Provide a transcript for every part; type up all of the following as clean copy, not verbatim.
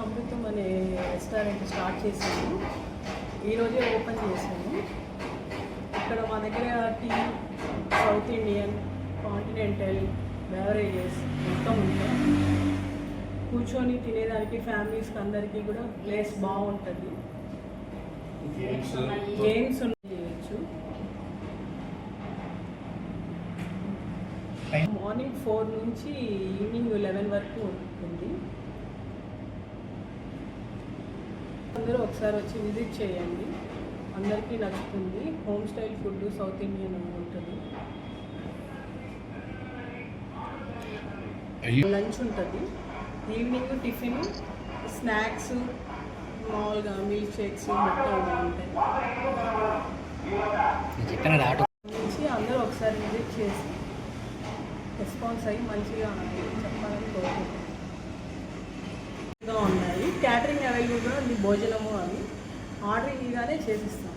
అమృతం అనే restaurant start చేశాను. ఈరోజే ఓపెన్ చేశాను. ఇక్కడ మా దగ్గర tea, south Indian, continental, beverages మొత్తం ఉంటాయి. కూర్చొని తినేదానికి ఫ్యామిలీస్కి అందరికీ కూడా ప్లేస్ బాగుంటుంది. గేమ్స్ చేయొచ్చు. మార్నింగ్ 4 నుంచి ఈవినింగ్ 11 వరకు ఉంటుంది. అందరూ ఒకసారి వచ్చి విజిట్ చేయండి, అందరికీ నచ్చుతుంది. Home style food, south Indian ఉంటుంది. లంచ్ ఉంటుంది, ఈవినింగ్ టిఫిన్, స్నాక్స్, మామూలుగా మిల్క్ షేక్స్ మొత్తం ఉంటాయి. నుంచి అందరూ ఒకసారి విజిట్ చేసి రెస్పాన్స్ అయ్యి మంచిగా చెప్పాలని కోరుకుంటున్నాను. ఉన్నాయి క్యాటరింగ్ అవైలబుల్గా ఉంది. భోజనము అవి ఆర్డర్ ఇవ్వగానే చేసిస్తాం.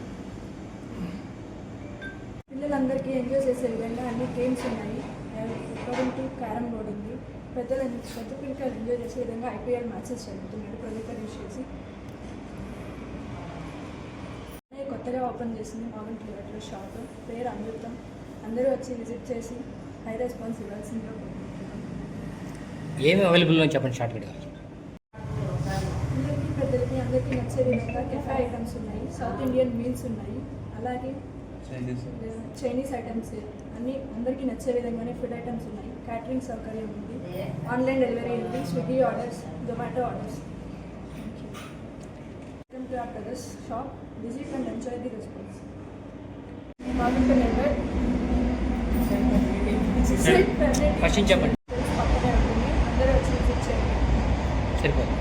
పిల్లలందరికీ ఎంజాయ్ చేసే విధంగా అన్ని గేమ్స్ ఉన్నాయి. అకార్డింగ్ టు క్యారమ్ బోర్డ్ ఉంది. పెద్ద పిల్లలు ఎంజాయ్ చేసే విధంగా IPL మ్యాచెస్ జరుగుతున్నాయి. ప్రొజెక్టర్ యూజ్ చేసి కొత్తగా ఓపెన్ చేసింది మామూలు థియేటర్ షాప్, పేరు అమృతం. అందరూ వచ్చి విజిట్ చేసి హై రెస్పాన్స్ ఇవ్వాల్సిందిగా కోరుకుంటున్నాం. ఏమి అవైలబుల్ అని చెప్పండి షార్ట్గా. పిల్లలకి పెద్దలకి అందరికీ నచ్చే విధంగా కెఫే ఐటమ్స్ ఉన్నాయి, సౌత్ ఇండియన్ మీల్స్ ఉన్నాయి, అలాగే చైనీస్ ఐటమ్స్ అన్నీ అందరికీ నచ్చే విధంగానే ఫుడ్ ఐటమ్స్ ఉన్నాయి. క్యాటరింగ్ సౌకర్యం ఉంది, ఆన్లైన్ డెలివరీ ఉంది, Swiggy orders, Zomato orders. Welcome to our brothers shop. Visit and enjoy the response. Magunta number first చెప్పండి. పక్కనే ఉంటుంది, అందరూ వచ్చి విజిట్ చేయండి. సరిపోతుంది.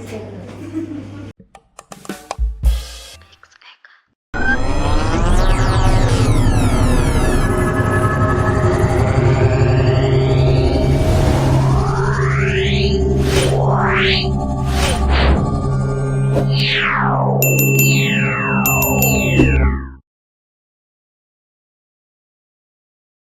తీసుకెళ్ళి